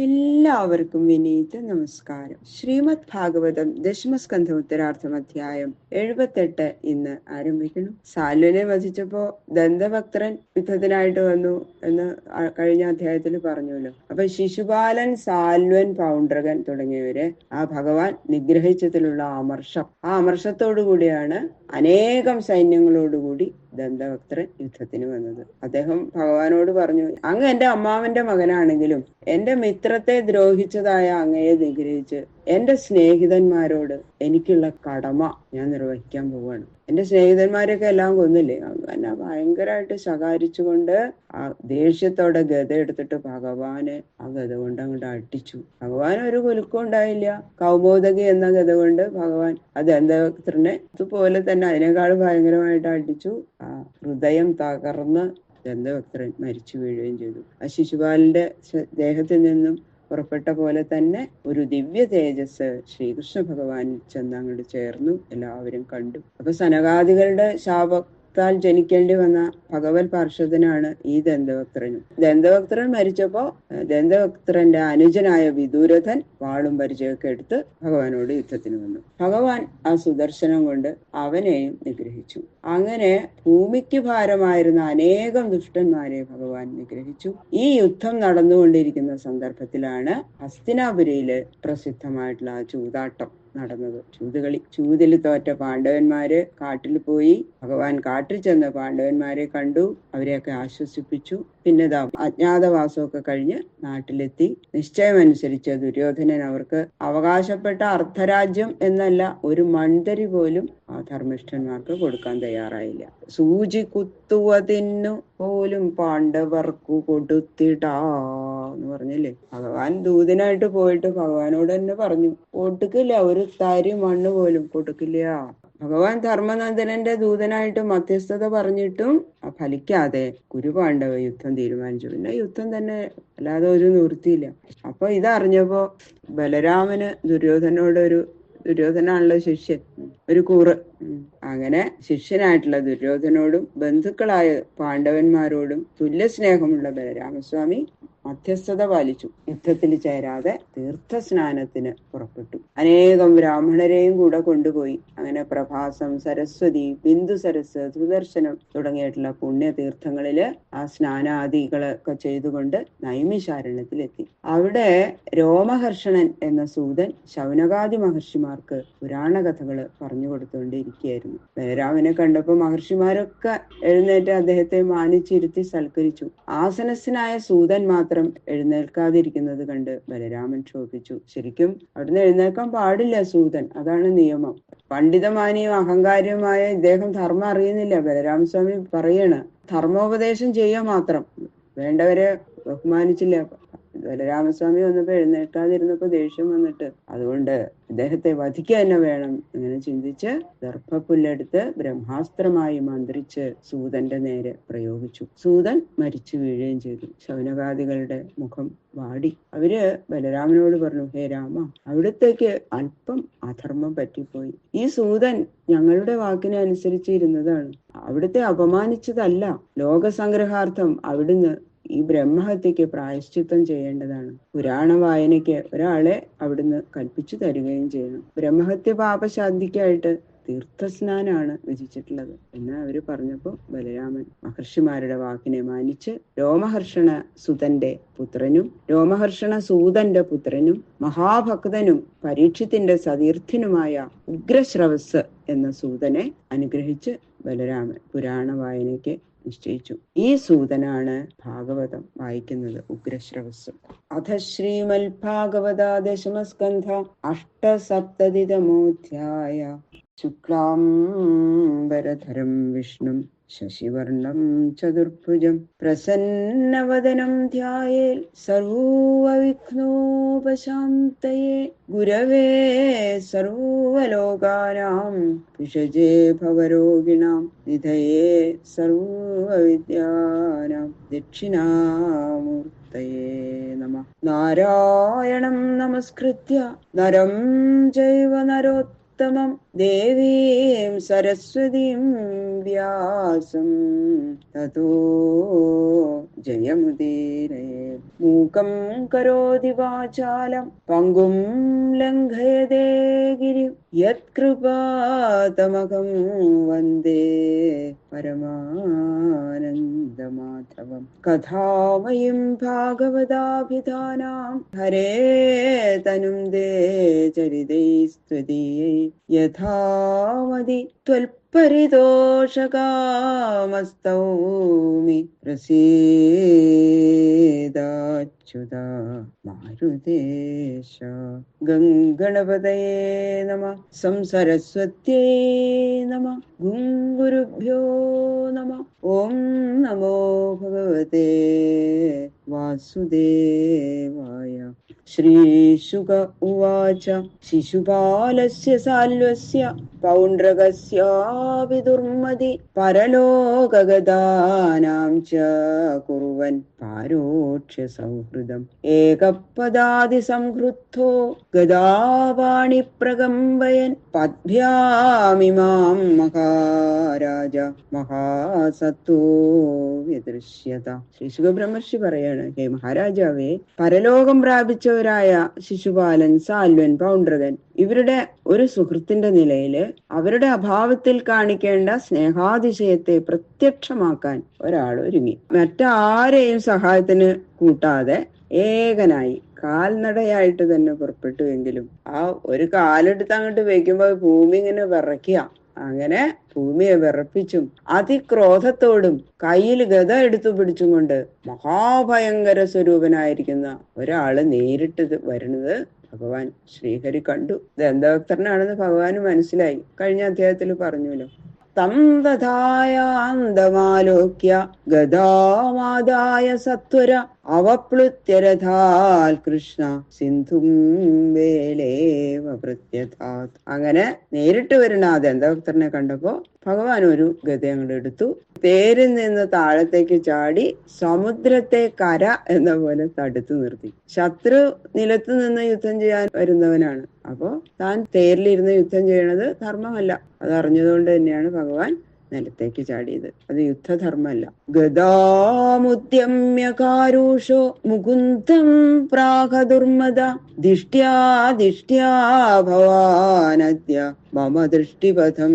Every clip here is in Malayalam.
എല്ലാവർക്കും വിനീത നമസ്കാരം. ശ്രീമദ് ഭാഗവതം ദശമസ്കന്ധ ഉത്തരാർത്ഥം അധ്യായം 78 ഇന്ന് ആരംഭിക്കണം. സാല്വനെ വധിച്ചപ്പോ ദന്തഭക്തൻ യുദ്ധത്തിനായിട്ട് വന്നു എന്ന് കഴിഞ്ഞ അധ്യായത്തിൽ പറഞ്ഞല്ലോ. അപ്പൊ ശിശുപാലൻ, സാൽവൻ, പൗണ്ഡ്രകൻ തുടങ്ങിയവരെ ആ ഭഗവാൻ നിഗ്രഹിച്ചതിലുള്ള ആ അമർഷത്തോടു കൂടിയാണ് അനേകം സൈന്യങ്ങളോടുകൂടി ദന്തഭക്തൻ യുദ്ധത്തിന് വന്നത്. അദ്ദേഹം ഭഗവാനോട് പറഞ്ഞു, അങ്ങ് എന്റെ അമ്മാവന്റെ മകനാണെങ്കിലും എന്റെ മിത്രത്തെ ദ്രോഹിച്ചതായ അങ്ങയെ നിഗ്രഹിച്ച് എന്റെ സ്നേഹിതന്മാരോട് എനിക്കുള്ള കടമ ഞാൻ നിർവഹിക്കാൻ പോവാണ്. എന്റെ സ്നേഹിതന്മാരെയൊക്കെ എല്ലാം കൊന്നില്ലേ? അങ്ങനെ ഭയങ്കരമായിട്ട് ശകാരിച്ചുകൊണ്ട് ആ ദേഷ്യത്തോടെ ഗദ എടുത്തിട്ട് ഭഗവാനെ ആ ഗദ കൊണ്ട് അങ്ങോട്ട് അടിച്ചു. ഭഗവാൻ ഒരു കുലുക്കം ഉണ്ടായില്ല. കൗമോദകി എന്ന ഗദ കൊണ്ട് ഭഗവാൻ ആ ദന്തഭക്തനെ അതുപോലെ തന്നെ അതിനേക്കാൾ ഭയങ്കരമായിട്ട് അടിച്ചു. ആ ഹൃദയം തകർന്ന് ദന്തഭക്തൻ മരിച്ചു വീഴുകയും ചെയ്തു. ആ ശിശുപാലന്റെ ദേഹത്തിൽ നിന്നും പുറപ്പെട്ട പോലെ തന്നെ ഒരു ദിവ്യ തേജസ് ശ്രീകൃഷ്ണ ഭഗവാൻ ചെന്ന് അങ്ങോട്ട് ചേർന്നു. എല്ലാവരും കണ്ടു. അപ്പൊ സനകാദികളുടെ ശാപത്താൽ ജനിക്കേണ്ടി വന്ന ഭഗവത് പാർഷദനാണ് ഈ ദന്തഭക്തനും. ദന്തഭക്തൻ മരിച്ചപ്പോ ദന്തഭക്തന്റെ അനുജനായ വിദൂരഥൻ വാളും പരിചയമൊക്കെ എടുത്ത് ഭഗവാനോട് യുദ്ധത്തിന് വന്നു. ഭഗവാൻ ആ സുദർശനം കൊണ്ട് അവനെയും നിഗ്രഹിച്ചു. അങ്ങനെ ഭൂമിക്ക് ഭാരമായിരുന്ന അനേകം ദുഷ്ടന്മാരെ ഭഗവാൻ നിഗ്രഹിച്ചു. ഈ യുദ്ധം നടന്നുകൊണ്ടിരിക്കുന്ന സന്ദർഭത്തിലാണ് ഹസ്തിനാപുരിയില് പ്രസിദ്ധമായിട്ടുള്ള ആ ചൂതാട്ടം നടന്നത്. ചൂതുകളി. ചൂതിൽ തോറ്റ പാണ്ഡവന്മാര് കാട്ടിൽ പോയി. ഭഗവാൻ കാട്ടിൽ ചെന്ന് പാണ്ഡവന്മാരെ കണ്ടു. അവരെയൊക്കെ ആശ്വസിപ്പിച്ചു. പിന്നെ അജ്ഞാതവാസമൊക്കെ കഴിഞ്ഞ് നാട്ടിലെത്തി. നിശ്ചയമനുസരിച്ച് ദുര്യോധനൻ അവർക്ക് അവകാശപ്പെട്ട അർദ്ധരാജ്യം എന്നല്ല ഒരു മൺതരി പോലും ആ ധർമ്മിഷ്ഠന്മാർക്ക് കൊടുക്കാൻ തയ്യാറായില്ല. സൂചി കുത്തുവതിന്നു പോലും പാണ്ഡവർക്കു കൊടുത്തിടാ എന്ന് പറഞ്ഞില്ലേ? ഭഗവാൻ ദൂതനായിട്ട് പോയിട്ട് ഭഗവാനോട് തന്നെ പറഞ്ഞു, കൊടുക്കില്ല, ഒരു തരി മണ്ണ് പോലും കൊടുക്കില്ല. ഭഗവാൻ ധർമ്മനന്ദനന്റെ ദൂതനായിട്ട് മധ്യസ്ഥത പറഞ്ഞിട്ടും ഫലിക്കാതെ കുരുപാണ്ഡവ യുദ്ധം തീരുമാനിച്ചു. പിന്നെ യുദ്ധം തന്നെ, അല്ലാതെ ഒരു നിവൃത്തിയില്ല. അപ്പൊ ഇതറിഞ്ഞപ്പോ ബലരാമന് ദുര്യോധനാണല്ലോ ശിഷ്യൻ, ഒരു കൂറ്. അങ്ങനെ ശിഷ്യനായിട്ടുള്ള ദുര്യോധനോടും ബന്ധുക്കളായ പാണ്ഡവന്മാരോടും തുല്യ സ്നേഹമുള്ള ബലരാമസ്വാമി മധ്യസ്ഥത പാലിച്ചു. യുദ്ധത്തിൽ ചേരാതെ തീർത്ഥസ്നാനത്തിന് പുറപ്പെട്ടു. അനേകം ബ്രാഹ്മണരെയും കൂടെ കൊണ്ടുപോയി. അങ്ങനെ പ്രഭാസം, സരസ്വതി, ബിന്ദു സരസ്, സുദർശനം തുടങ്ങിയിട്ടുള്ള പുണ്യതീർത്ഥങ്ങളില് ആ സ്നാനാദികളൊക്കെ ചെയ്തുകൊണ്ട് നൈമിശാരണ്യത്തിലെത്തി. അവിടെ രോമഹർഷണൻ എന്ന സൂതൻ ശൗനകാദി മഹർഷിമാർക്ക് പുരാണ കഥകള് പറഞ്ഞു കൊടുത്തുകൊണ്ടിരിക്കുകയായിരുന്നു. ബലരാമനെ കണ്ടപ്പോ മഹർഷിമാരൊക്കെ എഴുന്നേറ്റ് അദ്ദേഹത്തെ മാനിച്ചിരുത്തി സൽക്കരിച്ചു. ആസനസ്ഥനായ സൂതൻ മാത്രം എഴുന്നേൽക്കാതിരിക്കുന്നത് കണ്ട് ബലരാമൻ ക്ഷോഭിച്ചു. ശരിക്കും അവിടുന്ന് എഴുന്നേൽക്കാൻ പാടില്ല സൂതൻ, അതാണ് നിയമം. പണ്ഡിതമാനിയും അഹങ്കാരിയുമായ ഇദ്ദേഹം ധർമ്മം അറിയുന്നില്ല. ബലരാമസ്വാമി പറയണ്, ധർമ്മോപദേശം ചെയ്യുക മാത്രം, വേണ്ടവരെ ബഹുമാനിച്ചില്ല. ബലരാമസ്വാമി വന്നപ്പോ എഴുന്നേൽക്കാതിരുന്നപ്പോ ദേഷ്യം വന്നിട്ട് അതുകൊണ്ട് ഇദ്ദേഹത്തെ വധിക്കുക തന്നെ വേണം അങ്ങനെ ചിന്തിച്ച് ദർഭപ്പുല്ലെടുത്ത് ബ്രഹ്മാസ്ത്രമായി മന്ത്രിച്ച് സൂതന്റെ നേരെ പ്രയോഗിച്ചു. സൂതൻ മരിച്ചു വീഴുകയും ചെയ്തു. ശൗനകാദികളുടെ മുഖം വാടി. അവര് ബലരാമനോട് പറഞ്ഞു, ഹേ രാമ, അവിടത്തേക്ക് അല്പം അധർമ്മം പറ്റിപ്പോയി. ഈ സൂതൻ ഞങ്ങളുടെ വാക്കിനെ അനുസരിച്ചിരുന്നതാണ്. അവിടുത്തെ അപമാനിച്ചതല്ല. ലോകസംഗ്രഹാർത്ഥം അവിടുന്ന് ഈ ബ്രഹ്മഹത്യക്ക് പ്രായശ്ചിത്തം ചെയ്യേണ്ടതാണ്. പുരാണ വായനയ്ക്ക് ഒരാളെ അവിടുന്ന് കൽപ്പിച്ചു തരികയും ചെയ്യണം. ബ്രഹ്മഹത്യ പാപശാന്തിക്കായിട്ട് തീർത്ഥസ്നാനാണ് വിധിച്ചിട്ടുള്ളത് എന്ന് അവര് പറഞ്ഞപ്പോ ബലരാമൻ മഹർഷിമാരുടെ വാക്കിനെ മാനിച്ച് രോമഹർഷണ സുതന്റെ പുത്രനും രോമഹർഷണ സൂതന്റെ പുത്രനും മഹാഭക്തനും പരീക്ഷത്തിന്റെ സതീർത്ഥനുമായ ഉഗ്രശ്രവസ് എന്ന സൂതനെ അനുഗ്രഹിച്ച് ബലരാമൻ പുരാണ വായനയ്ക്ക് നിശ്ചയിച്ചു. ഈ സൂതനാണ് ഭാഗവതം വായിക്കുന്നത്, ഉഗ്രശ്രവസ്. അഥ ശ്രീമൽ ഭാഗവത ദശമസ്കന്ധ അഷ്ടസപ്തതിതമോധ്യായ. ശുക്ലാംബരധരം വിഷ്ണും ശശിവർണം ചതുർഭുജം പ്രസന്നവദനം ധ്യായേൽ സർവവിഘ്നോപശാന്തയേ. ഗുരവേ സർവലോകാനാം വിഷജേ ഭവരോഗിണാം നിധയേ സർവവിദ്യാനാം ദക്ഷിണാമൂർത്തയേ നമഃ. നാരായണം നമസ്കൃത്യ നരം ചൈവ നരോത്തമം പുരുഷോത്തമം ദേവീം സരസ്വതീം വ്യാസം തതോ ജയമുദീരയേ. മൂകം കരോതി വാചാലം പങ്കും ലംഘയതേ ഗിരിം യത്കൃപാതമകം വന്ദേ പരമാനന്ദമാധവം. കഥാമയും ഭാഗവതാഭിധാനാം ഹരേ തനും ദേ ചരിതൈസ്ത്വദീയൈ യഥാമതി ത്വൽപരിതോഷകാമസ്തൗമി പ്രസീദാച്യുതാ മാരുതേശ. ഗംഗണപതയേ നമഃ. സംസരസ്വത്യൈ നമഃ. ഗുരുഭ്യോ നമഃ. ഓം നമോ ഭഗവതേ വാസുദേവായ. ശ്രീശുക ഉവാച ശിശുപാലസ്യ സാല്വസ്യ പൗണ്ഡ്രകസ്യാപി ദുർമതി പരലോകഗതാനാം ച കുർവൻ പാരോക്ഷ്യ സൗഹൃദം ഏകപദാദി സംഹൃദ്ധോ ഗദാപാണി പ്രകമ്പയൻ പദ്ഭ്യാമിമാം മഹാരാജ മഹാസത്തോ വിദൃശ്യത. ശ്രീ സുഖബ്രഹ്മർഷി പറയാണ്, ഹേ മഹാരാജാവേ, പരലോകം പ്രാപിച്ചവരായ ശിശുപാലൻ, സാൽവൻ, പൗണ്ഡ്രകൻ ഇവരുടെ ഒരു സുഹൃത്തിന്റെ നിലയില് അവരുടെ അഭാവത്തിൽ കാണിക്കേണ്ട സ്നേഹാതിശയത്തെ പ്രത്യക്ഷമാക്കാൻ ഒരാൾ ഒരുങ്ങി. മറ്റാരെയും സഹായത്തിന് കൂട്ടാതെ ഏകനായി കാൽനടയായിട്ട് തന്നെ പുറപ്പെട്ടുവെങ്കിലും ആ ഒരു കാലെടുത്ത് അങ്ങോട്ട് വെക്കുമ്പോ ഭൂമി ഇങ്ങനെ വിറയ്ക്കുക. അങ്ങനെ ഭൂമിയെ വിറപ്പിച്ചും അതിക്രോധത്തോടും കയ്യിൽ ഗദ എടുത്തു പിടിച്ചും കൊണ്ട് മഹാഭയങ്കര സ്വരൂപനായിരിക്കുന്ന ഒരാള് നേരിട്ട് വരുന്നത് ഭഗവാൻ ശ്രീഹരി കണ്ടു. ദന്തഭക്തനാണെന്ന് ഭഗവാന് മനസ്സിലായി. കഴിഞ്ഞ അധ്യായത്തിൽ പറഞ്ഞല്ലോ. തം തഥായാന്തമാലോക്യ ഗദാമാദായ സത്വര അവപ്ലുത്യരഥാൽ കൃഷ്ണ സിന്ധും വേലേവ പ്രത്യഥാത്. അങ്ങനെ നേരിട്ട് വരുന്ന ആ ദന്തഭക്തനെ കണ്ടപ്പോ ഭഗവാൻ ഒരു ഗദ അങ്ങോട്ട് എടുത്തു. തേരിൽ നിന്ന് താഴത്തേക്ക് ചാടി സമുദ്രത്തെ കര എന്ന പോലെ തടുത്തു നിർത്തി. ശത്രു നിലത്ത് നിന്ന് യുദ്ധം ചെയ്യാൻ വരുന്നവനാണ്. അപ്പോ താൻ തേരിലിരുന്ന് യുദ്ധം ചെയ്യണത് ധർമ്മമല്ല. അതറിഞ്ഞതുകൊണ്ട് തന്നെയാണ് ഭഗവാൻ നിലത്തേക്ക് ചാടിയത്. അത് യുദ്ധധർമ്മല്ല. ഗദാമുദ്യമ്യ കാരുഷോ മുകുന്ദം പ്രാഹദുർമദ ദിഷ്ട്യാ ദിഷ്ട്യാ ഭവാനദ്യ മമ ദൃഷ്ടിപഥം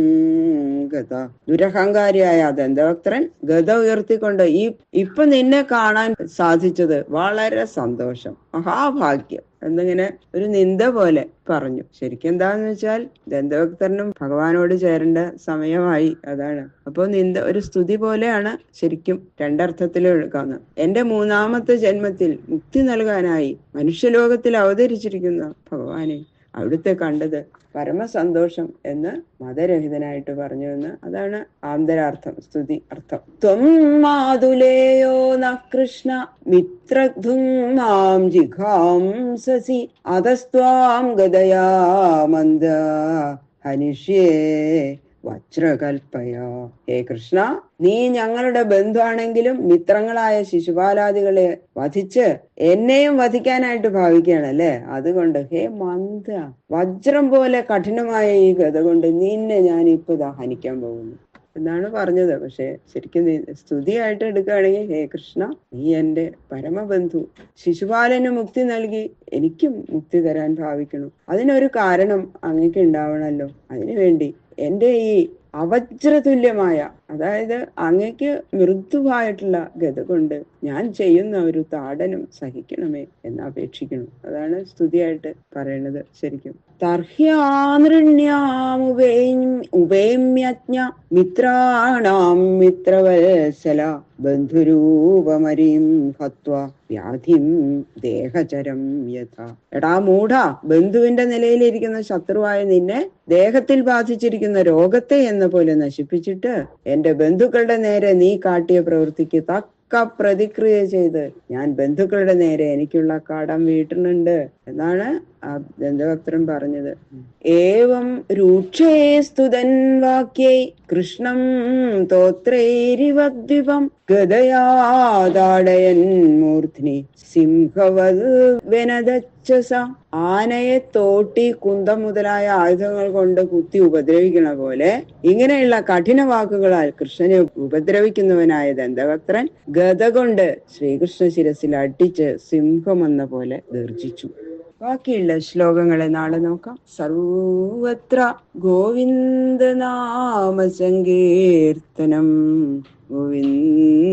ഗത. ദുരഹങ്കാരിയായ ദന്തഭക്തൻ ഗദ ഉയർത്തിക്കൊണ്ട് ഇപ്പൊ നിന്നെ കാണാൻ സാധിച്ചത് വളരെ സന്തോഷം, മഹാഭാഗ്യം എന്നിങ്ങനെ ഒരു നിന്ദ പോലെ പറഞ്ഞു. ശരിക്കും എന്താന്ന് വെച്ചാൽ ദന്തഭക്തനും ഭഗവാനോട് ചേരേണ്ട സമയമായി, അതാണ്. അപ്പൊ നിന്ദ ഒരു സ്തുതി പോലെയാണ്. ശരിക്കും രണ്ടർത്ഥത്തിൽ എടുക്കാവുന്നത്. എന്റെ മൂന്നാമത്തെ ജന്മത്തിൽ മുക്തി നൽകാനായി മനുഷ്യലോകത്തിൽ അവതരിച്ചിരിക്കുന്ന ഭഗവാനെ അവിടുത്തെ കണ്ടത് പരമസന്തോഷം എന്ന് മതരഹിതനായിട്ട് പറഞ്ഞു എന്ന്. അതാണ് ആന്തരാർത്ഥം, സ്തുതി അർത്ഥം. ത്വം മാതുലേയോ ന കൃഷ്ണ മിത്രധും മാം ജിഘാംസസി അതസ്ത്വാം ഗദയാ മന്ദ ഹനിഷ്യേ വജ്രകൽപ്പയ. ഹേ കൃഷ്ണ, നീ ഞങ്ങളുടെ ബന്ധുവാണെങ്കിലും മിത്രങ്ങളായ ശിശുപാലാദികളെ വധിച്ച് എന്നെയും വധിക്കാനായിട്ട് ഭാവിക്കുകയാണല്ലേ. അതുകൊണ്ട് ഹേ മന്ദ, വജ്രം പോലെ കഠിനമായ ഈ ഗത കൊണ്ട് നിന്നെ ഞാൻ ഇപ്പൊ ഹനിക്കാൻ പോകുന്നു എന്നാണ് പറഞ്ഞത്. പക്ഷെ ശരിക്കും സ്തുതിയായിട്ട് എടുക്കുകയാണെങ്കിൽ ഹേ കൃഷ്ണ, നീ എന്റെ പരമബന്ധു, ശിശുപാലന് മുക്തി നൽകി എനിക്കും മുക്തി തരാൻ ഭാവിക്കണം. അതിനൊരു കാരണം അങ്ങേക്ക് ഉണ്ടാവണമല്ലോ. അതിനുവേണ്ടി എന്റെ ഈ അവജ്രതുല്യമായ, അതായത് അങ്ങക്ക് മൃദുവായിട്ടുള്ള ഗത കൊണ്ട് ഞാൻ ചെയ്യുന്ന ഒരു താടനം സഹിക്കണമേ എന്ന് അപേക്ഷിക്കണം. അതാണ് സ്തുതിയായിട്ട് പറയണത്. ശരിക്കും തർഹ്യാനൃണ്യാമുപേമ്യജ്ഞ മിത്രാണാം മിത്രവത്സല ബന്ധുരൂപമരീം ഹത്വ വ്യാധിം ദേഹചരം യഥ. എടാ മൂഢ, ബന്ധുവിന്റെ നിലയിലിരിക്കുന്ന ശത്രുവായ നിന്നെ ദേഹത്തിൽ ബാധിച്ചിരിക്കുന്ന രോഗത്തെ എന്ന പോലെ നശിപ്പിച്ചിട്ട് എന്റെ ബന്ധുക്കളുടെ നേരെ നീ കാട്ടിയ പ്രവൃത്തിക്ക് തക്ക പ്രതിക്രിയ ചെയ്ത് ഞാൻ ബന്ധുക്കളുടെ നേരെ എനിക്കുള്ള കടം വീട്ടുന്നുണ്ട് എന്നാണ് ആ ദന്തഭക്തൻ പറഞ്ഞത്. ഏവം രൂക്ഷേ സ്തുതൻ വാക്യൈ കൃഷ്ണം തോത്രൈരിവദ്വിപം ഗദയാദാടയൻ മൂർധ്നി സിംഹവത് വെനദ രാക്ഷസ ആനയെ തോട്ടി കുന്തം മുതലായ ആയുധങ്ങൾ കൊണ്ട് കുത്തി ഉപദ്രവിക്കണ പോലെ ഇങ്ങനെയുള്ള കഠിന വാക്കുകളാൽ കൃഷ്ണനെ ഉപദ്രവിക്കുന്നവനായ ദന്തവക്ത്രൻ ഗദ കൊണ്ട് ശ്രീകൃഷ്ണ ശിരസിൽ അടിച്ച് സിംഹമെന്ന പോലെ ഗർജിച്ചു. ബാക്കിയുള്ള ശ്ലോകങ്ങളെ നാളെ നോക്കാം. സർവത്ര ഗോവിന്ദ നാമ സങ്കീർത്തനം ഗോവിന്ദ